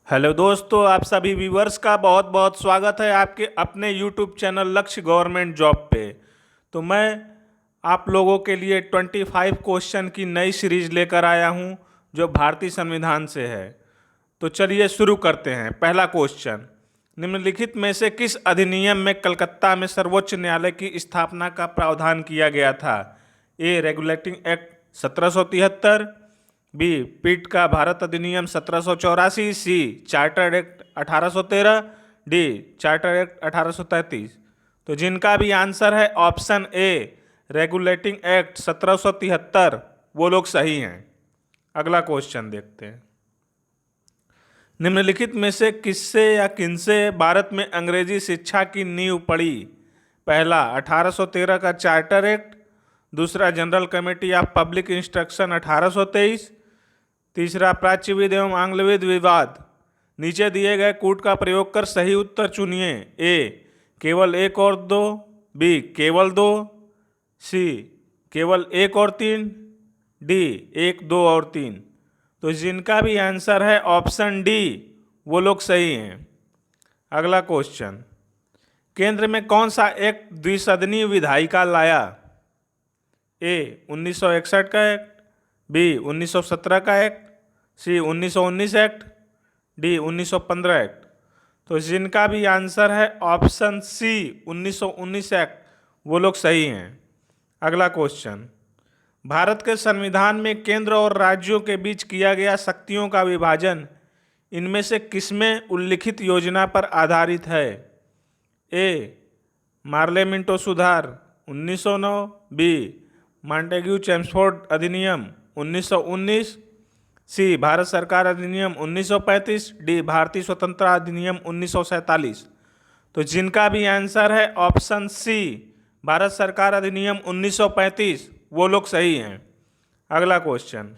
Hello दोस्तों, आप सभी व्यूवर्स का बहुत बहुत स्वागत है आपके अपने यूट्यूब चैनल लक्ष्य गवर्नमेंट जॉब पे। तो मैं आप लोगों के लिए 25 क्वेश्चन की नई सीरीज लेकर आया हूं जो भारतीय संविधान से है। तो चलिए शुरू करते हैं। पहला क्वेश्चन, निम्नलिखित में से किस अधिनियम में कलकत्ता में सर्वोच्च न्यायालय की स्थापना का प्रावधान किया गया था? A regulating act 1773, B Pitt का भारत अधिनियम 1784, C charter act 1813, D charter act 1833। तो जिनका भी आंसर है ऑप्शन ए रेगुलेटिंग एक्ट 1773 वो लोग सही हैं। अगला क्वेश्चन देखते हैं। निम्नलिखित में से किससे या किनसे भारत में अंग्रेजी शिक्षा की नींव पड़ी? पहला 1813 का चार्टर एक्ट, दूसरा general committee of public instruction 1823, तीसरा प्राच्यविद एवं आंग्लविद विवाद। नीचे दिए गए कूट का प्रयोग कर सही उत्तर चुनिए। ए केवल एक और दो, बी केवल दो, सी केवल एक और तीन, डी एक दो और तीन। तो जिनका भी आंसर है ऑप्शन डी वो लोग सही हैं। अगला क्वेश्चन, केंद्र में कौन सा एक्ट द्विसदनीय विधायिका लाया? ए 1961 का एक्ट, बी 1917 का एक्ट, सी 1919 एक्ट, डी 1915 एक्ट। तो जिनका भी आंसर है ऑप्शन सी 1919 एक्ट वो लोग सही हैं। अगला क्वेश्चन, भारत के संविधान में केंद्र और राज्यों के बीच किया गया शक्तियों का विभाजन इनमें से किसमें उल्लिखित योजना पर आधारित है? ए मार्ले मिंटो सुधार 1909, बी मॉन्टेग्यू चेम्सफोर्ड अधिनियम 1919, सी भारत सरकार अधिनियम 1935, डी भारतीय स्वतंत्रता अधिनियम 1947। तो जिनका भी आंसर है ऑप्शन सी भारत सरकार अधिनियम 1935 वो लोग सही हैं। अगला क्वेश्चन,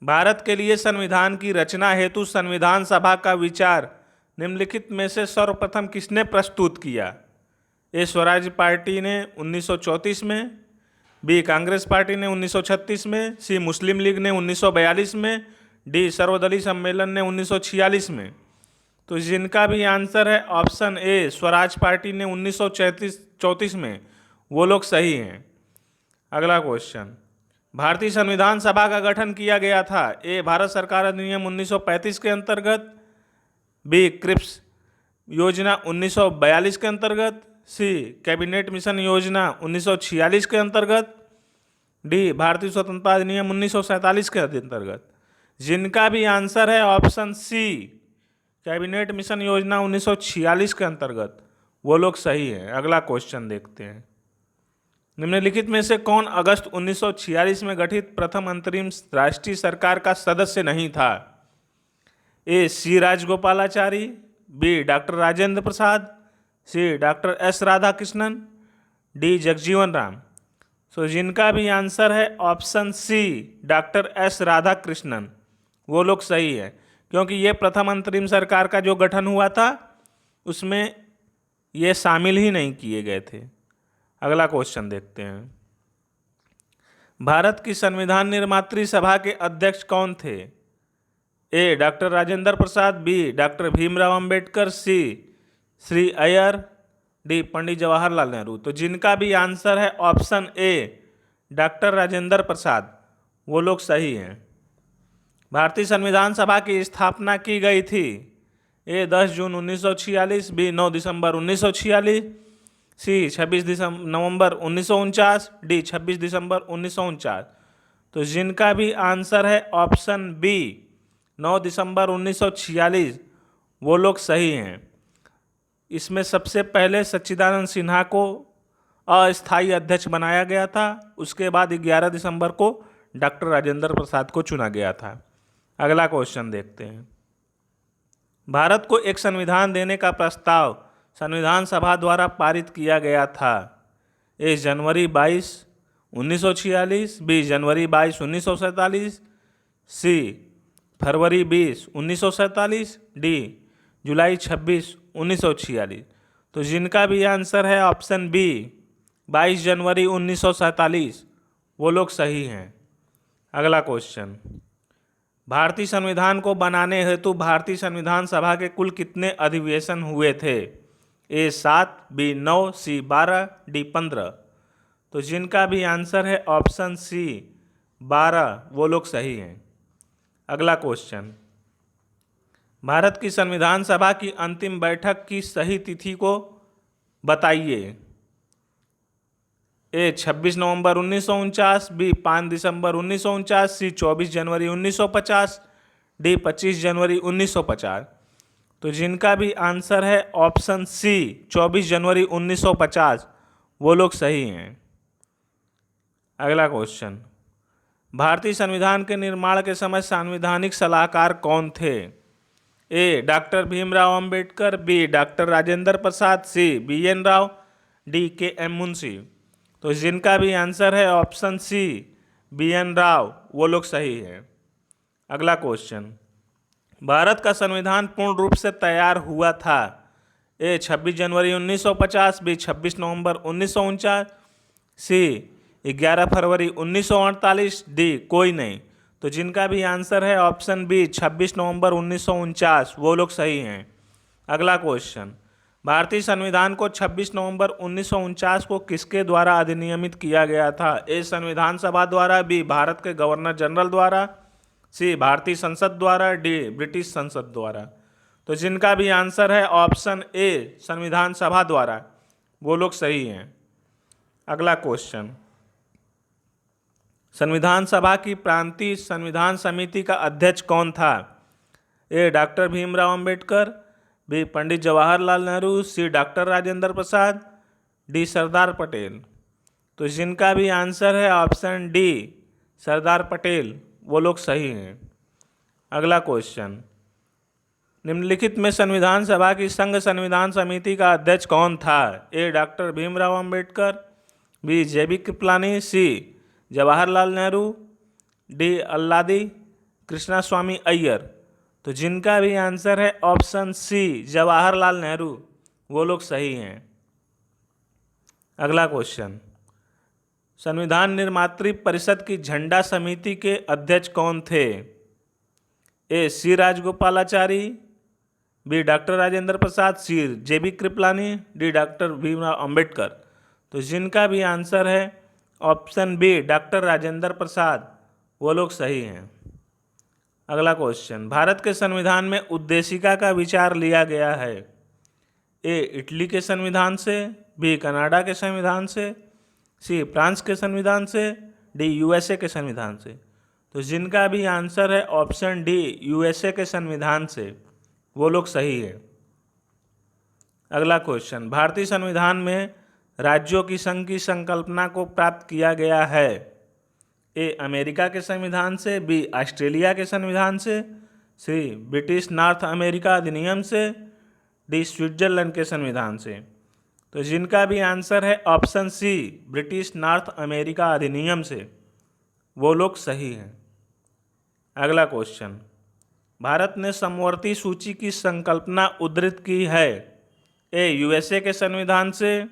भारत के लिए संविधान की रचना हेतु संविधान सभा का विचार निम्नलिखित में से सर्वप्रथम किसने प्रस्तुत किया? ए स्वराज पार्टी ने 1934 में, बी कांग्रेस पार्टी ने 1936 में, सी मुस्लिम लीग ने 1942 में, डी सर्वदलीय सम्मेलन ने 1946 में। तो जिनका भी आंसर है ऑप्शन ए स्वराज पार्टी ने 1934 में वो लोग सही हैं। अगला क्वेश्चन, भारतीय संविधान सभा का गठन किया गया था? ए भारत सरकार अधिनियम 1935 के अंतर्गत, बी क्रिप्स योजना 1942 के अंतर्गत, सी कैबिनेट मिशन योजना 1946 के अंतर्गत, डी भारतीय स्वतंत्रता अधिनियम 1947 के अंतर्गत। जिनका भी आंसर है ऑप्शन सी कैबिनेट मिशन योजना 1946 के अंतर्गत वो लोग सही हैं। अगला क्वेश्चन देखते हैं। निम्नलिखित में से कौन अगस्त 1946 में गठित प्रथम अंतरिम राष्ट्रीय सरकार का सदस्य नहीं था? A C Rajagopalachari, B doctor Rajendra Prasad, C doctor S Radhakrishnan, D Jagjivan Ram. So जिनका भी आंसर है option C doctor S Radhakrishnan वो लोग सही है, क्योंकि ये प्रथम अंतरिम सरकार का जो गठन हुआ था उसमें ये शामिल ही नहीं किए गए थे। अगला क्वेश्चन देखते हैं। भारत की संविधान निर्मात्री सभा के अध्यक्ष कौन थे? A doctor Rajendra Prasad, B doctor Bhimrao Ambedkar, C Shri Iyer, D Pandit Jawaharlal Nehru. तो जिनका भी आंसर है ऑप्शन ए डॉक्टर राजेंद्र प्रसाद वो लोग सही हैं। भारतीय संविधान सभा की स्थापना की गई थी? ए 10 जून 1946, बी 9 दिसंबर 1946, सी 26 नवंबर 1949, डी 26 दिसंबर 1949। तो जिनका भी आंसर है ऑप्शन बी 9 दिसंबर 1946 वो लोग सही हैं। इसमें सबसे पहले सच्चिदानंद सिन्हा को अस्थायी अध्यक्ष बनाया गया था, उसके बाद 11 दिसंबर को डॉक्टर राजेंद्र प्रसाद को चुना गया था। अगला क्वेश्चन देखते हैं। भारत को एक संविधान देने का प्रस्ताव संविधान सभा द्वारा पारित किया गया था? ए जनवरी 22 1946, बी जनवरी 22 1947, सी फरवरी 20 1947, डी जुलाई 26 1946। तो जिनका भी आंसर है ऑप्शन बी 22 जनवरी 1947 वो लोग सही हैं। अगला क्वेश्चन, भारतीय संविधान को बनाने हेतु भारतीय संविधान सभा के कुल कितने अधिवेशन हुए थे? ए 7, बी 9, सी 12, डी 15। तो जिनका भी आंसर है ऑप्शन सी 12, वो लोग सही हैं। अगला क्वेश्चन, भारत की संविधान सभा की अंतिम बैठक की सही तिथि को बताइए। ए 26 नवंबर 1949, बी 5 दिसंबर 1949, सी 24 जनवरी 1950, डी 25 जनवरी 1950। तो जिनका भी आंसर है ऑप्शन सी 24 जनवरी 1950, वो लोग सही हैं। अगला क्वेश्चन, भारतीय संविधान के निर्माण के समय संवैधानिक सलाहकार कौन थे? A doctor Bhimrao Ambedkar, B doctor Rajendra Prasad, C BN Rau, D KM Munshi. तो जिनका भी आंसर है ऑप्शन सी BN राव, वो लोग सही है। अगला क्वेश्चन, भारत का संविधान पूर्ण रूप से तैयार हुआ था। ए 26 जनवरी 1950, बी 26 नवंबर 1949, सी 11 फरवरी 1948, डी कोई नहीं। तो जिनका भी आंसर है ऑप्शन बी 26 नवंबर 1949, वो लोग सही हैं। अगला क्वेश्चन, भारतीय संविधान को 26 नवंबर 1949 को किसके द्वारा अधिनियमित किया गया था? ए संविधान सभा द्वारा, बी भारत के गवर्नर जनरल द्वारा, सी भारतीय संसद द्वारा, डी ब्रिटिश संसद द्वारा। तो जिनका भी आंसर है ऑप्शन ए संविधान सभा द्वारा, वो लोग सही हैं। अगला क्वेश्चन, संविधान सभा की प्रांतीय संविधान समिति का अध्यक्ष कौन था? A doctor Bhimrao Ambedkar, B Pandit Jawaharlal Nehru, C doctor Rajendra Prasad, D Sardar Patel. तो जिनका भी आंसर है ऑप्शन डी सरदार पटेल, वो लोग सही हैं। अगला क्वेश्चन, निम्नलिखित में संविधान सभा की संघ संविधान समिति का अध्यक्ष कौन था? A doctor Bhimrao Ambedkar, B JB Kripalani, C Jawaharlal Nehru, D Alladi Krishnaswami Ayyar. तो जिनका भी आंसर है ऑप्शन सी जवाहरलाल नेहरू, वो लोग सही हैं। अगला क्वेश्चन, संविधान निर्मात्री परिषद की झंडा समिति के अध्यक्ष कौन थे? ए C Rajagopalachari, B doctor Rajendra Prasad, सी JB Kripalani, D doctor Bhimrao Ambedkar. तो जिनका भी आंसर है ऑप्शन बी डॉक्टर राजेंद्र प्रसाद, वो लोग सही हैं। अगला क्वेश्चन, भारत के संविधान में उद्देशिका का विचार लिया गया है। ए इटली के संविधान से, बी कनाडा के संविधान से, सी फ्रांस के संविधान से, डी USA के संविधान से। तो जिनका भी आंसर है ऑप्शन डी USA के संविधान से, वो लोग सही है। अगला क्वेश्चन, भारतीय संविधान में राज्यों की संघ की संकल्पना को प्राप्त किया गया है। ए अमेरिका के संविधान से, बी ऑस्ट्रेलिया के संविधान से, सी ब्रिटिश नॉर्थ अमेरिका अधिनियम से, डी स्विट्जरलैंड के संविधान से। तो जिनका भी आंसर है option C British North America अधिनियम से, वो लोग सही हैं। अगला क्वेश्चन, भारत ने समवर्ती सूची की संकल्पना उद्धृत की है। ए USA के संविधान से,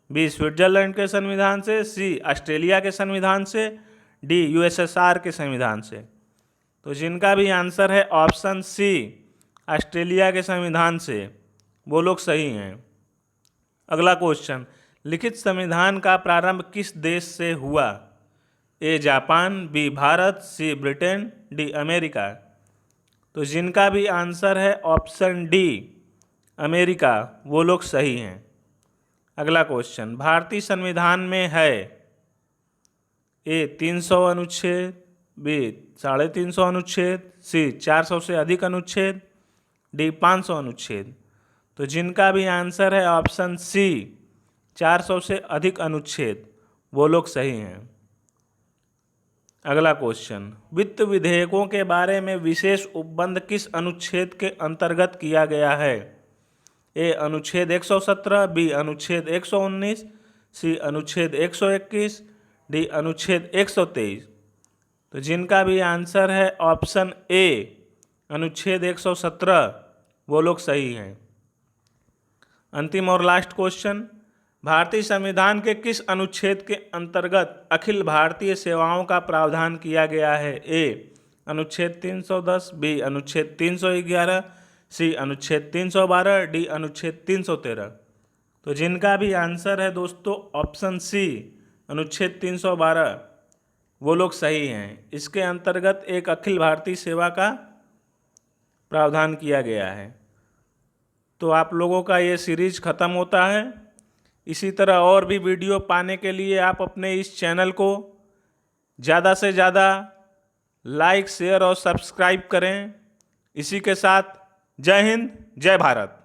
बी स्विट्जरलैंड के संविधान से, सी ऑस्ट्रेलिया के संविधान से, डी USSR के संविधान से। तो जिनका भी आंसर है ऑप्शन सी ऑस्ट्रेलिया के संविधान से, वो लोग सही हैं। अगला क्वेश्चन, लिखित संविधान का प्रारंभ किस देश से हुआ? A Japan, B Bharat, C Britain, D America. तो जिनका भी आंसर है ऑप्शन डी अमेरिका, वो लोग सही हैं। अगला क्वेश्चन, भारतीय संविधान में है ए 300 अनुच्छेद, बी 350 अनुच्छेद, सी 400 से अधिक अनुच्छेद, डी 500 अनुच्छेद। तो जिनका भी आंसर है ऑप्शन सी 400 से अधिक अनुच्छेद, वो लोग सही हैं। अगला क्वेश्चन, वित्त विधेयकों के बारे में विशेष उपबंध किस अनुच्छेद के अंतर्गत किया गया है? ए अनुच्छेद 117, बी अनुच्छेद 119, सी अनुच्छेद 121, डी अनुच्छेद 123। तो जिनका भी आंसर है ऑप्शन ए अनुच्छेद 117, वो लोग सही हैं। अंतिम और लास्ट क्वेश्चन, भारतीय संविधान के किस अनुच्छेद के अंतर्गत अखिल भारतीय सेवाओं का प्रावधान किया गया है? ए अनुच्छेद 310, बी अनुच्छेद 311, सी अनुच्छेद 312, डी अनुच्छेद 313। तो जिनका भी आंसर है दोस्तों ऑप्शन सी अनुच्छेद 312, वो लोग सही हैं। इसके अंतर्गत एक अखिल भारतीय सेवा का प्रावधान किया गया है। तो आप लोगों का ये सीरीज ख़त्म होता है। इसी तरह और भी वीडियो पाने के लिए आप अपने इस चैनल को ज़्यादा से ज़्यादा लाइक, शेयर और सब्सक्राइब करें। इसी के साथ जय हिंद, जय भारत।